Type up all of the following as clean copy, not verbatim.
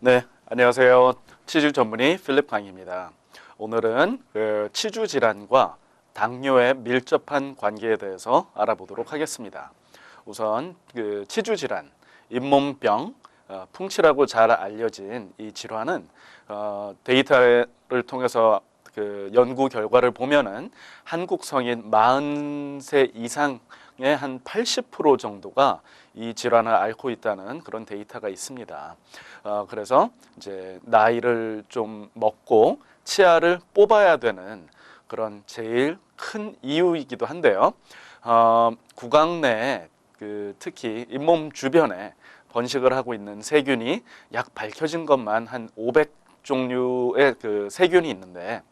네, 안녕하세요. 치주 전문의 필립 강입니다. 오늘은 치주 질환과 당뇨의 밀접한 관계에 대해서 알아보도록 하겠습니다. 우선 치주 질환, 잇몸병, 풍치라고 잘 알려진 이 질환은 데이터를 통해서 연구 결과를 보면은 한국 성인 40세 이상의 한 80% 정도가 이 질환을 앓고 있다는 그런 데이터가 있습니다. 그래서 이제 나이를 좀 먹고 치아를 뽑아야 되는 그런 제일 큰 이유이기도 한데요. 구강 내에 특히 잇몸 주변에 번식을 하고 있는 세균이 약 밝혀진 것만 한 500종류의 세균이 있는데,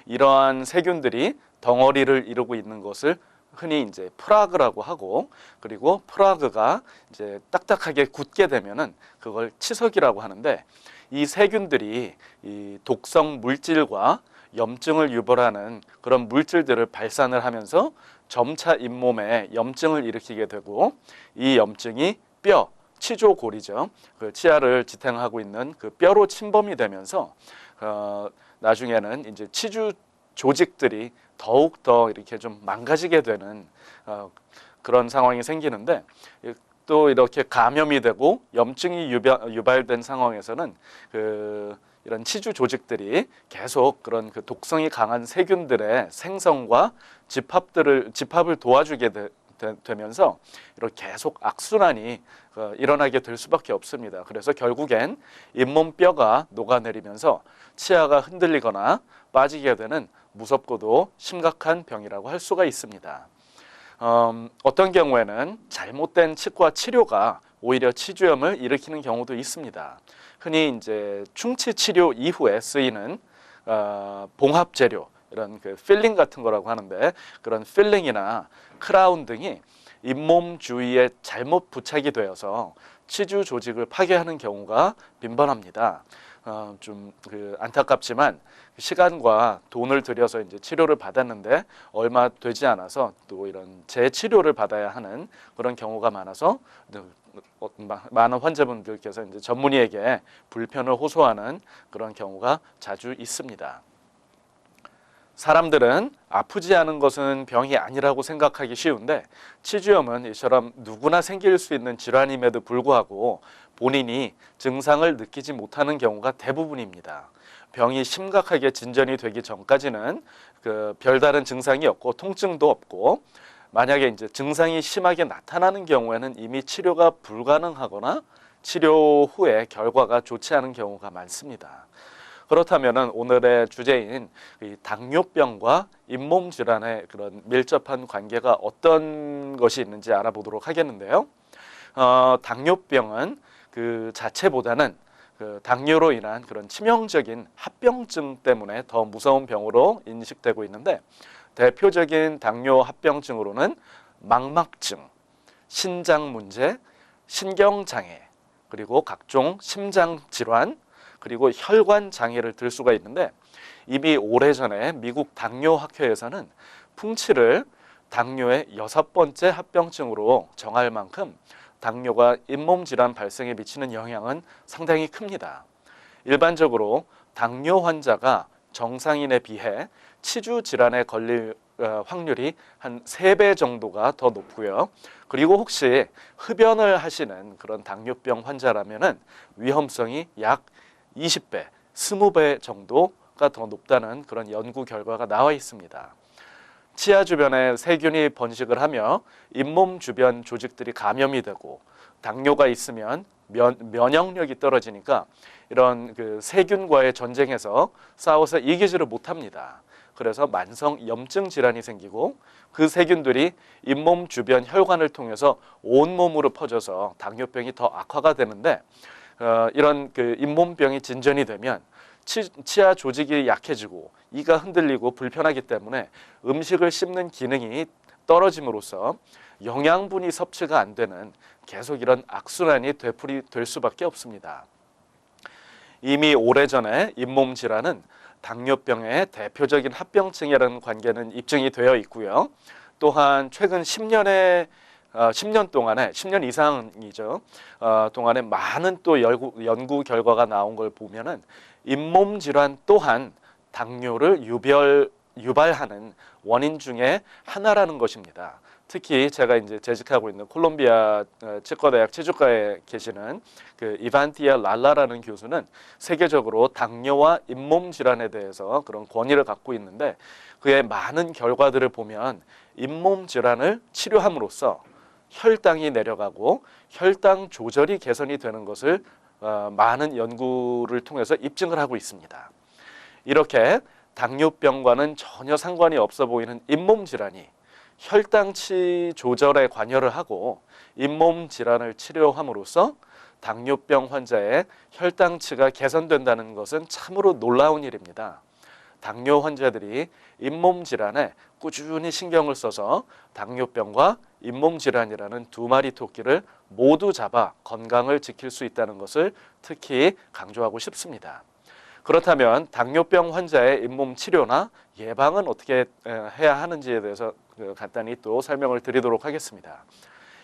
이러한 세균들이 덩어리를 이루고 있는 것을 흔히 이제 프라그라고 하고, 그리고 프라그가 이제 딱딱하게 굳게 되면은 그걸 치석이라고 하는데, 이 세균들이 이 독성 물질과 염증을 유발하는 그런 물질들을 발산을 하면서 점차 잇몸에 염증을 일으키게 되고, 이 염증이 뼈, 치조골이죠. 그 치아를 지탱하고 있는 그 뼈로 침범이 되면서 나중에는 이제 치주 조직들이 더욱 더 이렇게 좀 망가지게 되는 그런 상황이 생기는데, 또 이렇게 감염이 되고 염증이 유발된 상황에서는 이런 치주 조직들이 계속 그런 독성이 강한 세균들의 생성과 집합을 도와주게 되면서 이렇게 계속 악순환이 일어나게 될 수밖에 없습니다. 그래서 결국엔 잇몸뼈가 녹아내리면서 치아가 흔들리거나 빠지게 되는 무섭고도 심각한 병이라고 할 수가 있습니다. 어떤 경우에는 잘못된 치과 치료가 오히려 치주염을 일으키는 경우도 있습니다. 흔히 이제 충치 치료 이후에 쓰이는 봉합 재료, 이런 필링 같은 거라고 하는데, 그런 필링이나 크라운 등이 잇몸 주위에 잘못 부착이 되어서 치주 조직을 파괴하는 경우가 빈번합니다. 좀 안타깝지만 시간과 돈을 들여서 이제 치료를 받았는데 얼마 되지 않아서 또 이런 재치료를 받아야 하는 그런 경우가 많아서 많은 환자분들께서 이제 전문의에게 불편을 호소하는 그런 경우가 자주 있습니다. 사람들은 아프지 않은 것은 병이 아니라고 생각하기 쉬운데, 치주염은 이처럼 누구나 생길 수 있는 질환임에도 불구하고 본인이 증상을 느끼지 못하는 경우가 대부분입니다. 병이 심각하게 진전이 되기 전까지는 별다른 증상이 없고 통증도 없고, 만약에 이제 증상이 심하게 나타나는 경우에는 이미 치료가 불가능하거나 치료 후에 결과가 좋지 않은 경우가 많습니다. 그렇다면 오늘의 주제인 당뇨병과 잇몸 질환의 그런 밀접한 관계가 어떤 것이 있는지 알아보도록 하겠는데요. 당뇨병은 그 자체보다는 당뇨로 인한 그런 치명적인 합병증 때문에 더 무서운 병으로 인식되고 있는데, 대표적인 당뇨 합병증으로는 망막증, 신장 문제, 신경장애, 그리고 각종 심장 질환, 그리고 혈관 장애를 들 수가 있는데, 이미 오래전에 미국 당뇨학회에서는 풍치를 당뇨의 6번째 합병증으로 정할 만큼 당뇨가 잇몸 질환 발생에 미치는 영향은 상당히 큽니다. 일반적으로 당뇨 환자가 정상인에 비해 치주 질환에 걸릴 확률이 한 3배 정도가 더 높고요. 그리고 혹시 흡연을 하시는 그런 당뇨병 환자라면은 위험성이 약 20배, 20배 정도가 더 높다는 그런 연구 결과가 나와 있습니다. 치아 주변에 세균이 번식을 하며 잇몸 주변 조직들이 감염이 되고, 당뇨가 있으면 면역력이 떨어지니까 이런 세균과의 전쟁에서 싸워서 이기지를 못합니다. 그래서 만성 염증 질환이 생기고, 그 세균들이 잇몸 주변 혈관을 통해서 온몸으로 퍼져서 당뇨병이 더 악화가 되는데, 이런 잇몸병이 진전이 되면 치아 조직이 약해지고 이가 흔들리고 불편하기 때문에 음식을 씹는 기능이 떨어짐으로써 영양분이 섭취가 안 되는 계속 이런 악순환이 되풀이될 수밖에 없습니다. 이미 오래전에 잇몸 질환은 당뇨병의 대표적인 합병증이라는 관계는 입증이 되어 있고요. 또한 최근 10년에 10년 동안에 10년 이상이죠. 동안에 많은 또 연구 결과가 나온 걸 보면은 잇몸 질환 또한 당뇨를 유발하는 원인 중에 하나라는 것입니다. 특히 제가 이제 재직하고 있는 콜롬비아 치과대학 치주과에 계시는 그 이반티아 랄라라는 교수는 세계적으로 당뇨와 잇몸 질환에 대해서 그런 권위를 갖고 있는데 그의 많은 결과들을 보면 잇몸 질환을 치료함으로써 혈당이 내려가고 혈당 조절이 개선이 되는 것을 많은 연구를 통해서 입증을 하고 있습니다. 이렇게 당뇨병과는 전혀 상관이 없어 보이는 잇몸 질환이 혈당치 조절에 관여를 하고 잇몸 질환을 치료함으로써 당뇨병 환자의 혈당치가 개선된다는 것은 참으로 놀라운 일입니다. 당뇨 환자들이 잇몸 질환에 꾸준히 신경을 써서 당뇨병과 잇몸 질환이라는 두 마리 토끼를 모두 잡아 건강을 지킬 수 있다는 것을 특히 강조하고 싶습니다. 그렇다면 당뇨병 환자의 잇몸 치료나 예방은 어떻게 해야 하는지에 대해서 간단히 또 설명을 드리도록 하겠습니다.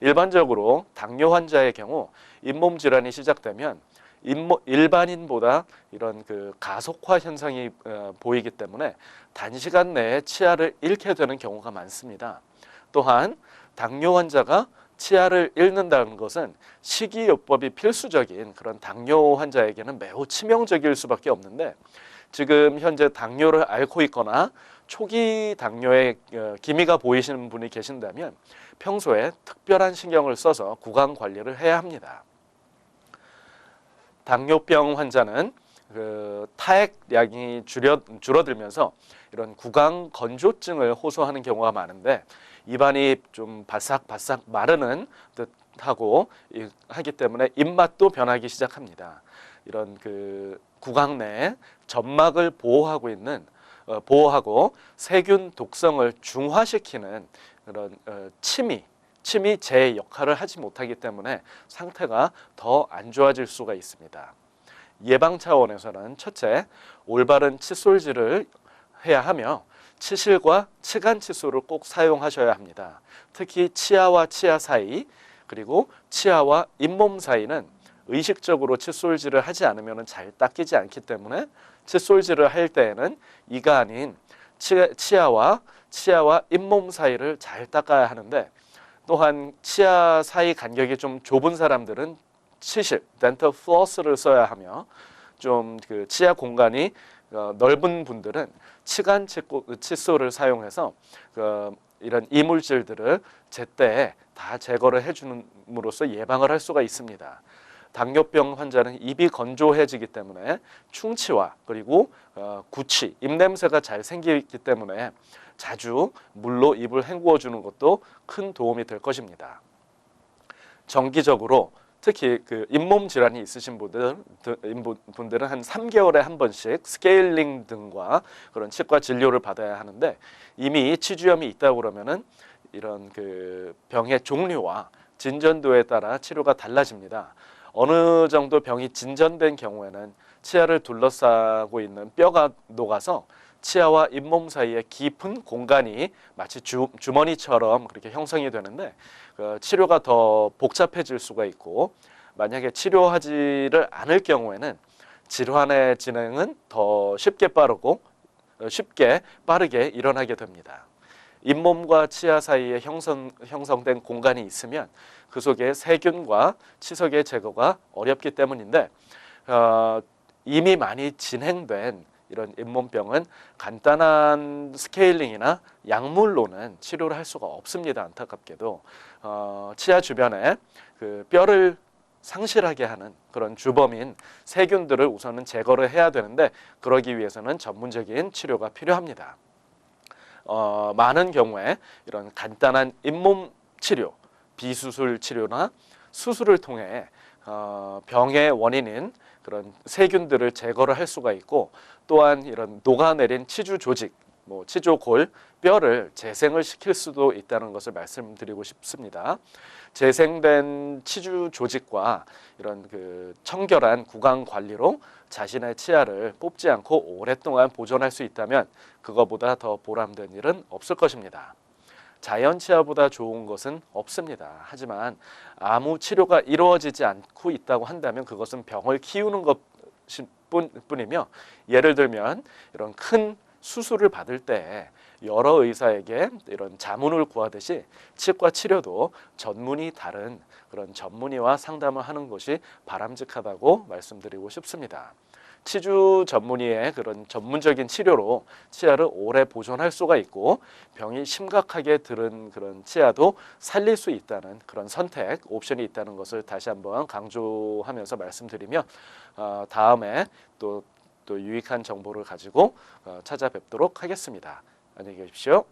일반적으로 당뇨 환자의 경우 잇몸 질환이 시작되면 일반인보다 이런 그 가속화 현상이 보이기 때문에 단시간 내에 치아를 잃게 되는 경우가 많습니다. 또한 당뇨 환자가 치아를 잃는다는 것은 식이요법이 필수적인 그런 당뇨 환자에게는 매우 치명적일 수밖에 없는데 지금 현재 당뇨를 앓고 있거나 초기 당뇨에 기미가 보이시는 분이 계신다면 평소에 특별한 신경을 써서 구강 관리를 해야 합니다. 당뇨병 환자는 그 타액량이 줄어들면서 이런 구강 건조증을 호소하는 경우가 많은데 입안이 좀 바싹바싹 마르는 듯하고 하기 때문에 입맛도 변하기 시작합니다. 이런 그 구강 내에 점막을 보호하고 세균 독성을 중화시키는 그런 침이 제 역할을 하지 못하기 때문에 상태가 더 안 좋아질 수가 있습니다. 예방 차원에서는 첫째, 올바른 칫솔질을 해야 하며 치실과 치간 칫솔을 꼭 사용하셔야 합니다. 특히 치아와 치아 사이 그리고 치아와 잇몸 사이는 의식적으로 칫솔질을 하지 않으면 잘 닦이지 않기 때문에 칫솔질을 할 때에는 이가 아닌 치아와 잇몸 사이를 잘 닦아야 하는데 또한 치아 사이 간격이 좀 좁은 사람들은 치실, 덴털 플로스를 써야 하며 좀 그 치아 공간이 넓은 분들은 치간 칫솔을 사용해서 이런 이물질들을 제때 다 제거를 해줌으로써 예방을 할 수가 있습니다. 당뇨병 환자는 입이 건조해지기 때문에 충치와 그리고 구취, 입냄새가 잘 생기기 때문에 자주 물로 입을 헹구어 주는 것도 큰 도움이 될 것입니다. 정기적으로 특히 그 잇몸 질환이 있으신 분들은 한 3개월에 한 번씩 스케일링 등과 그런 치과 진료를 받아야 하는데 이미 치주염이 있다고 그러면은 이런 그 병의 종류와 진전도에 따라 치료가 달라집니다. 어느 정도 병이 진전된 경우에는 치아를 둘러싸고 있는 뼈가 녹아서 치아와 잇몸 사이에 깊은 공간이 마치 주머니처럼 그렇게 형성이 되는데 치료가 더 복잡해질 수가 있고 만약에 치료하지를 않을 경우에는 질환의 진행은 더 쉽게 빠르게 일어나게 됩니다. 잇몸과 치아 사이에 형성된 공간이 있으면 그 속에 세균과 치석의 제거가 어렵기 때문인데 이미 많이 진행된 이런 잇몸병은 간단한 스케일링이나 약물로는 치료를 할 수가 없습니다. 안타깝게도 치아 주변에 그 뼈를 상실하게 하는 그런 주범인 세균들을 우선은 제거를 해야 되는데 그러기 위해서는 전문적인 치료가 필요합니다. 많은 경우에 이런 간단한 잇몸 치료, 비수술 치료나 수술을 통해 병의 원인인 그런 세균들을 제거를 할 수가 있고 또한 이런 녹아내린 치주 조직, 치조골, 뼈를 재생을 시킬 수도 있다는 것을 말씀드리고 싶습니다. 재생된 치주 조직과 이런 그 청결한 구강 관리로 자신의 치아를 뽑지 않고 오랫동안 보존할 수 있다면 그거보다 더 보람된 일은 없을 것입니다. 자연 치아보다 좋은 것은 없습니다. 하지만 아무 치료가 이루어지지 않고 있다고 한다면 그것은 병을 키우는 뿐이며, 예를 들면 이런 큰 수술을 받을 때 여러 의사에게 이런 자문을 구하듯이 치과 치료도 전문이 다른 그런 전문의와 상담을 하는 것이 바람직하다고 말씀드리고 싶습니다. 치주 전문의의 그런 전문적인 치료로 치아를 오래 보존할 수가 있고, 병이 심각하게 들은 그런 치아도 살릴 수 있다는 그런 선택, 옵션이 있다는 것을 다시 한번 강조하면서 말씀드리며, 다음에 또 유익한 정보를 가지고 찾아뵙도록 하겠습니다. 안녕히 계십시오.